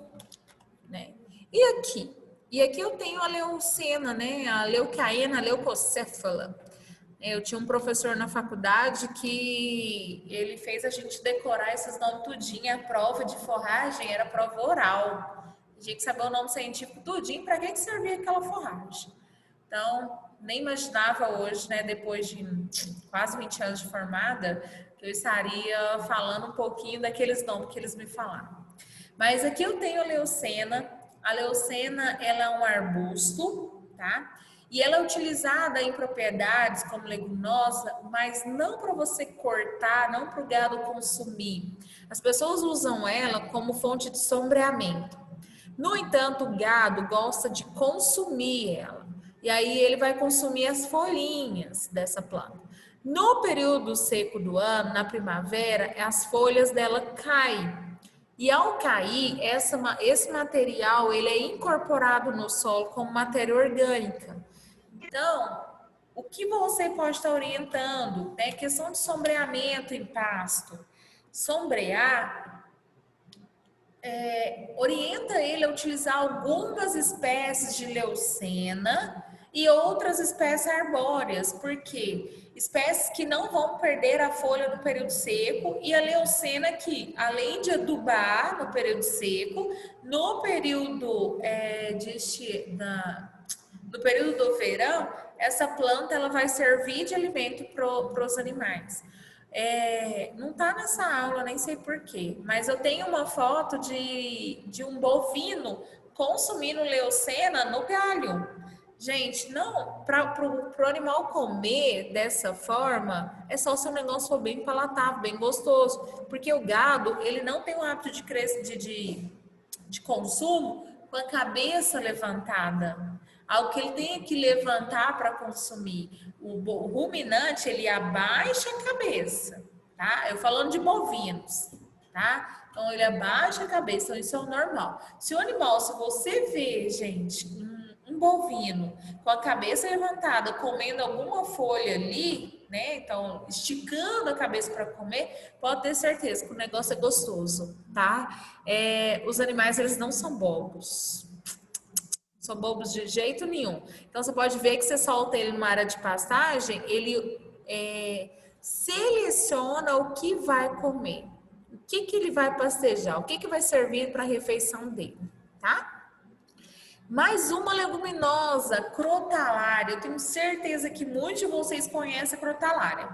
né? E aqui eu tenho a leucena, né? A leucaena, a leucocéfala. Eu tinha um professor na faculdade que ele fez a gente decorar esses nomes tudinho. A prova de forragem era prova oral. A gente sabia o nome científico tudinho, para que servia aquela forragem. Então, nem imaginava hoje, né, depois de quase 20 anos de formada, que eu estaria falando um pouquinho daqueles nomes que eles me falaram. Mas aqui eu tenho a leucena. A leucena, ela é um arbusto, tá? E ela é utilizada em propriedades como leguminosa, mas não para você cortar, não para o gado consumir. As pessoas usam ela como fonte de sombreamento. No entanto, o gado gosta de consumir ela. E aí ele vai consumir as folhinhas dessa planta. No período seco do ano, na primavera, as folhas dela caem. E ao cair, esse material ele é incorporado no solo como matéria orgânica. Então, o que você pode estar orientando? É questão de sombreamento em pasto. Sombrear, orienta ele a utilizar algumas espécies de leucena e outras espécies arbóreas, porque espécies que não vão perder a folha no período seco, e a leucena que, além de adubar no período seco, no período no período do verão, essa planta ela vai servir de alimento para os animais. Não está nessa aula, nem sei porquê, mas eu tenho uma foto de um bovino consumindo leucena no galho. Gente, não, para o animal comer dessa forma, é só se o negócio for bem palatável, bem gostoso, porque o gado, ele não tem o hábito de consumo com a cabeça levantada. Algo que ele tem que levantar para consumir. O ruminante, ele abaixa a cabeça, tá? Eu falando de bovinos, tá? Então, ele abaixa a cabeça, então isso é o normal. Se você vê, gente, um bovino com a cabeça levantada, comendo alguma folha ali, né? Então, esticando a cabeça para comer, pode ter certeza que o negócio é gostoso, tá? Os animais, eles não são bobos. São bobos de jeito nenhum. Então, você pode ver que você solta ele numa área de pastagem, ele seleciona o que vai comer, o que ele vai pastejar, o que vai servir para a refeição dele, tá? Mais uma leguminosa, crotalária. Eu tenho certeza que muitos de vocês conhecem a crotalária,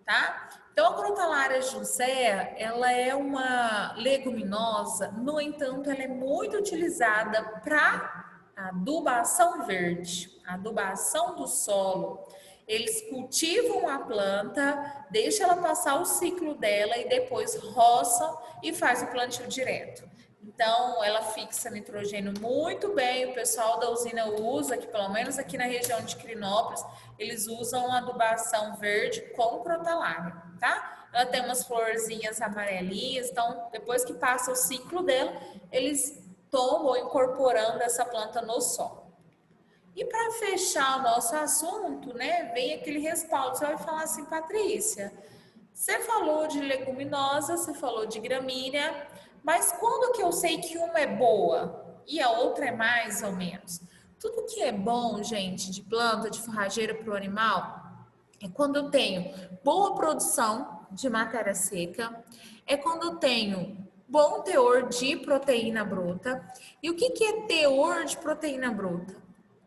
tá? Então, a crotalária juncea, ela é uma leguminosa, no entanto, ela é muito utilizada para adubação verde, adubação do solo. Eles cultivam a planta, deixam ela passar o ciclo dela e depois roçam e faz o plantio direto. Então, ela fixa nitrogênio muito bem. O pessoal da usina usa, que pelo menos aqui na região de Crinópolis, eles usam adubação verde com crotalária, tá? Ela tem umas florzinhas amarelinhas, então depois que passa o ciclo dela, eles tomam incorporando essa planta no solo. E para fechar o nosso assunto, né, vem aquele respaldo. Você vai falar assim, Patrícia, você falou de leguminosa, você falou de gramínea, mas quando que eu sei que uma é boa e a outra é mais ou menos? Tudo que é bom, gente, de planta, de forrageira para o animal, é quando eu tenho boa produção de matéria seca, é quando eu tenho bom teor de proteína bruta. E o que é teor de proteína bruta?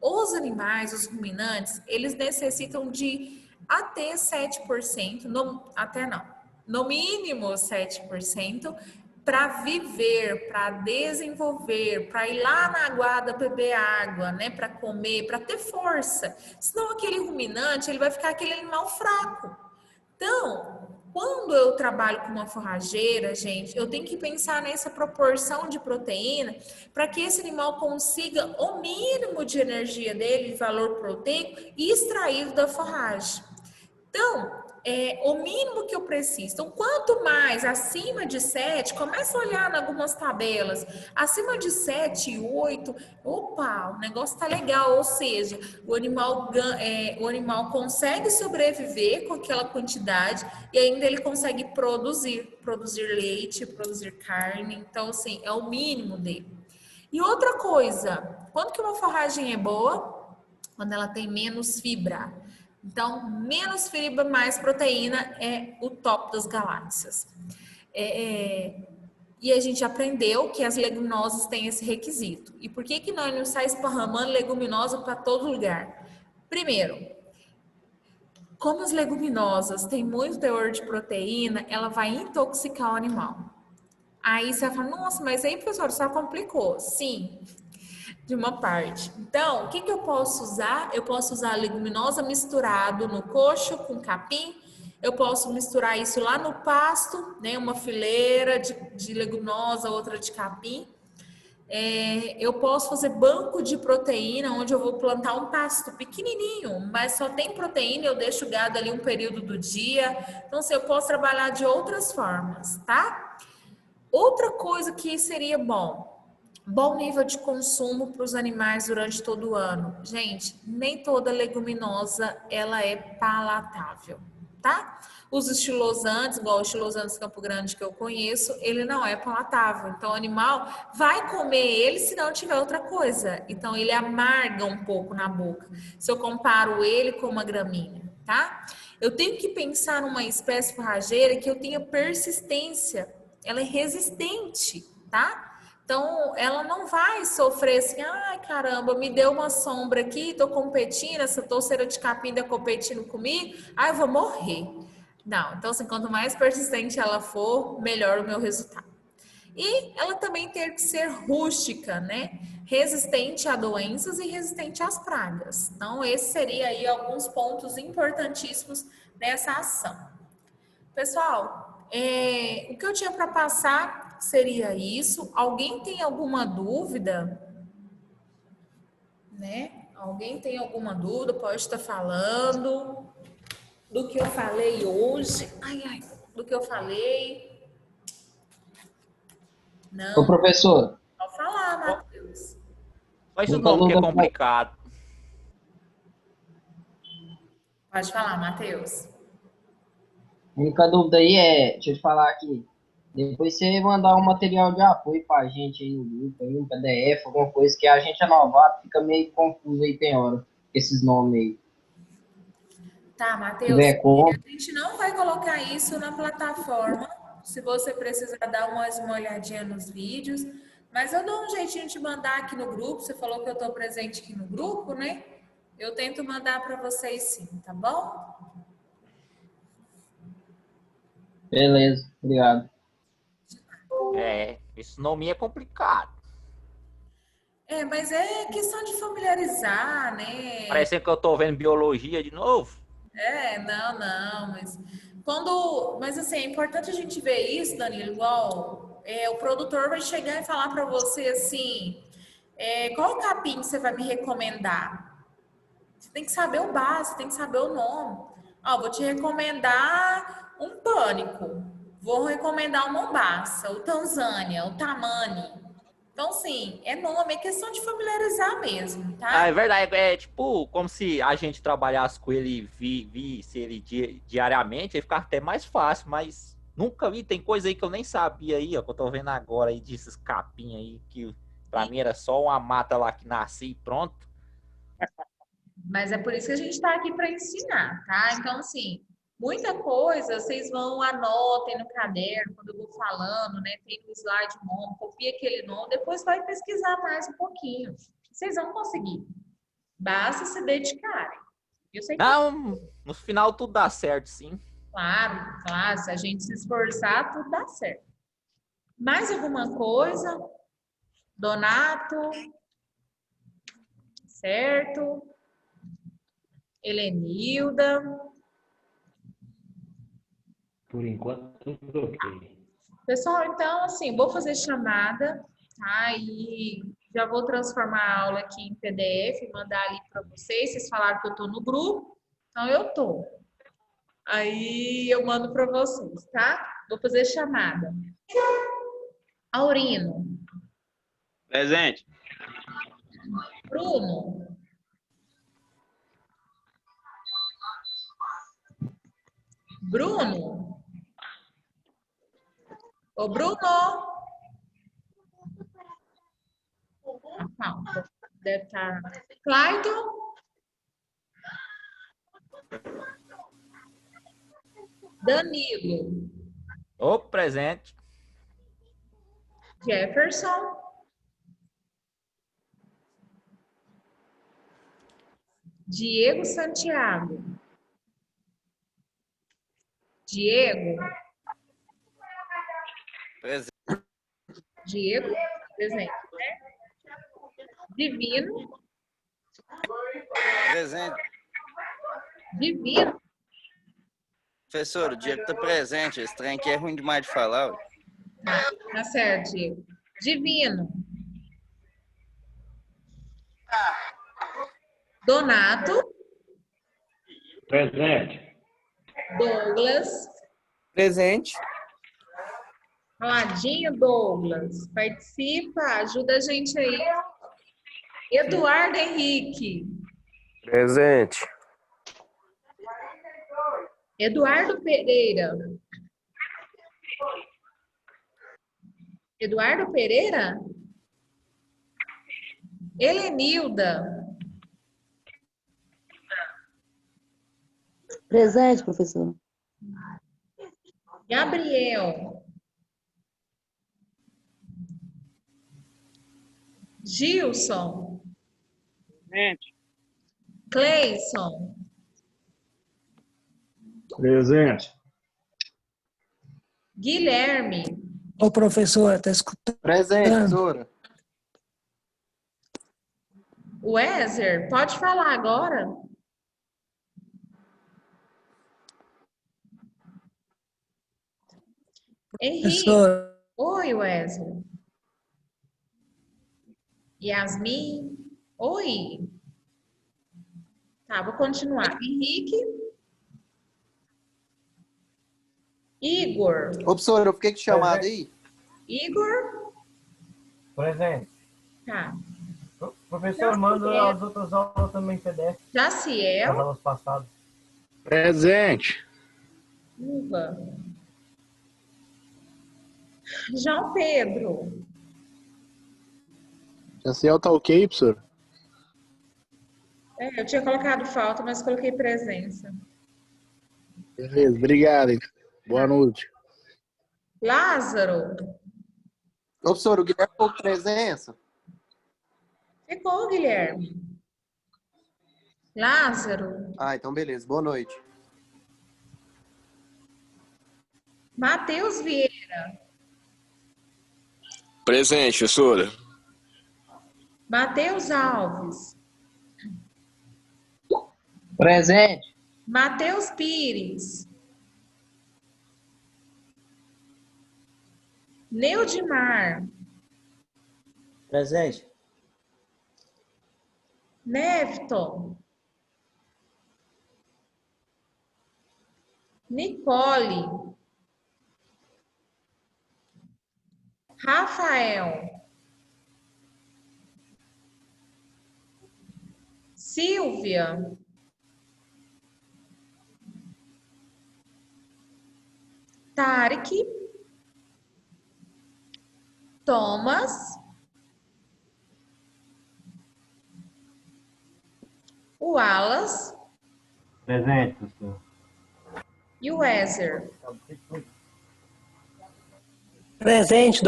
Os animais, os ruminantes, eles necessitam de até 7%, no mínimo 7%, para viver, para desenvolver, para ir lá na aguada beber água, né, para comer, para ter força. Senão aquele ruminante, ele vai ficar aquele animal fraco. Então, quando eu trabalho com uma forrageira, gente, eu tenho que pensar nessa proporção de proteína para que esse animal consiga o mínimo de energia dele, de valor proteico, extraído da forragem. Então, o mínimo que eu preciso. Então, quanto mais acima de 7, começa a olhar em algumas tabelas, acima de 7, 8, opa, o negócio tá legal, ou seja, o animal consegue sobreviver com aquela quantidade e ainda ele consegue produzir leite, produzir carne. Então, assim, é o mínimo dele. E outra coisa, quando que uma forragem é boa? Quando ela tem menos fibra. Então, menos fibra, mais proteína é o top das galáxias. E a gente aprendeu que as leguminosas têm esse requisito. E por que nós não saímos esparramando leguminosa para todo lugar? Primeiro, como as leguminosas têm muito teor de proteína, ela vai intoxicar o animal. Aí você vai falar, nossa, mas aí, professor, só complicou. Sim, de uma parte. Então, o que eu posso usar? Eu posso usar a leguminosa misturado no coxo com capim. Eu posso misturar isso lá no pasto, né? Uma fileira de leguminosa, outra de capim. Eu posso fazer banco de proteína, onde eu vou plantar um pasto pequenininho, mas só tem proteína, eu deixo o gado ali um período do dia. Então, assim, eu posso trabalhar de outras formas, tá? Outra coisa que seria bom nível de consumo para os animais durante todo o ano. Gente, nem toda leguminosa ela é palatável, tá? Os estilosantes, igual o estilosantes Campo Grande que eu conheço, ele não é palatável. Então, o animal vai comer ele se não tiver outra coisa. Então, ele amarga um pouco na boca. Se eu comparo ele com uma gramínea, tá? Eu tenho que pensar numa espécie forrageira que eu tenha persistência. Ela é resistente, tá? Então, ela não vai sofrer assim, ai, caramba, me deu uma sombra aqui, tô competindo, essa touceira de capim tá competindo comigo, ai, eu vou morrer. Não, então, assim, quanto mais persistente ela for, melhor o meu resultado. E ela também tem que ser rústica, né? Resistente a doenças e resistente às pragas. Então, esse seria aí alguns pontos importantíssimos dessa ação. Pessoal, o que eu tinha para passar seria isso. Alguém tem alguma dúvida? Né? Alguém tem alguma dúvida? Pode estar falando do que eu falei hoje. Do que eu falei. Não. Ô, professor. Pode falar, Matheus. Mas o nome que é complicado. Pode falar, Matheus. A única dúvida aí deixa eu te falar aqui, depois você mandar um material de apoio pra gente aí no grupo, aí, um PDF, alguma coisa, que a gente é novato, fica meio confuso aí, tem hora, esses nomes aí. Tá, Matheus, a gente não vai colocar isso na plataforma, se você precisar dar uma olhadinha nos vídeos, mas eu dou um jeitinho de mandar aqui no grupo, você falou que eu tô presente aqui no grupo, né? Eu tento mandar para vocês sim, tá bom? Beleza, obrigado. Esse nome é complicado. Mas é questão de familiarizar, né? Parece que eu tô vendo biologia de novo. Não, mas assim, é importante a gente ver isso, Danilo, igual o produtor vai chegar e falar para você assim, qual capim você vai me recomendar? Você tem que saber o básico, tem que saber o nome. Vou te recomendar um pânico, vou recomendar o Mombasa, o Tanzânia, o Tamani. Então, assim, nome, é questão de familiarizar mesmo, tá? É verdade, é tipo como se a gente trabalhasse com ele e visse ele diariamente, aí ficava até mais fácil, mas nunca vi, tem coisa aí que eu nem sabia aí, ó, que eu tô vendo agora aí, desses capim aí, que pra mim era só uma mata lá que nascia e pronto. Mas é por isso que a gente tá aqui para ensinar, tá? Então, assim, muita coisa vocês anotem no caderno, quando eu vou falando, né? Tem no slide o nome, copia aquele nome, depois vai pesquisar mais um pouquinho. Vocês vão conseguir. Basta se dedicarem. Eu sei que... Não, no final tudo dá certo, sim. Claro, se a gente se esforçar, tudo dá certo. Mais alguma coisa? Donato? Certo? Helenilda? Por enquanto, tudo ok. Pessoal, então, assim, vou fazer chamada, tá? E já vou transformar a aula aqui em PDF, mandar ali para vocês. Vocês falaram que eu tô no grupo, então eu tô. Aí eu mando para vocês, tá? Vou fazer chamada. Aurino. Presente. Bruno. Bruno. Ô, Bruno. Calma. Deve estar. Clayton. Danilo. Ô, presente. Jefferson. Diego Santiago. Diego. Presente. Diego, presente, né? Divino. Presente. Divino. Professor, o Diego tá presente. Esse trem aqui é ruim demais de falar. Tá certo, Diego. Divino. Donato. Presente. Douglas. Presente. Caladinho, Douglas. Participa, ajuda a gente aí. Eduardo Henrique. Presente. Eduardo Pereira. Eduardo Pereira? Helenilda. Presente, professor. Gabriel. Gilson. Presente. Cleison. Presente. Guilherme. Ô, professora, tá escutando? Presente, professora. Weser, pode falar agora? Henrique. Professora. Oi, Wesley. Yasmin. Oi. Tá, vou continuar. Henrique. Igor. Ô, professora, eu fiquei com chamada aí. Igor. Presente. Tá. Professor, manda as outras aulas também em PDF. Jaciel. As aulas passadas. Presente. Uva. João Pedro. Jaciel tá ok, professor? Eu tinha colocado falta, mas coloquei presença. Beleza, obrigado. Boa noite. Lázaro. Ô, professor, o Guilherme ficou com presença? Ficou, Guilherme. Lázaro. Ah, então beleza. Boa noite. Matheus Vieira. Presente, professora. Matheus Alves. Presente. Matheus Pires. Neudimar. Presente. Nefton. Nicole. Rafael. Silvia. Tarek. Thomas. Wallace. Presente, professor. E o Weser. Presente,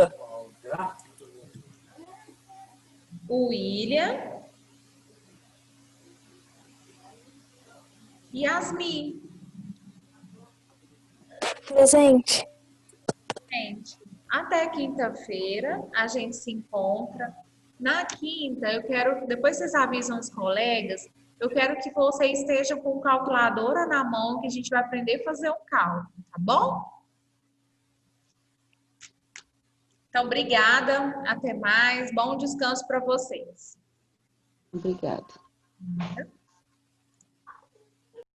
O William. Yasmin. Presente. Gente, até quinta-feira a gente se encontra. Na quinta, eu quero, depois vocês avisam os colegas, eu quero que vocês estejam com calculadora na mão, que a gente vai aprender a fazer um cálculo, tá bom? Então, obrigada, até mais, bom descanso para vocês. Obrigada.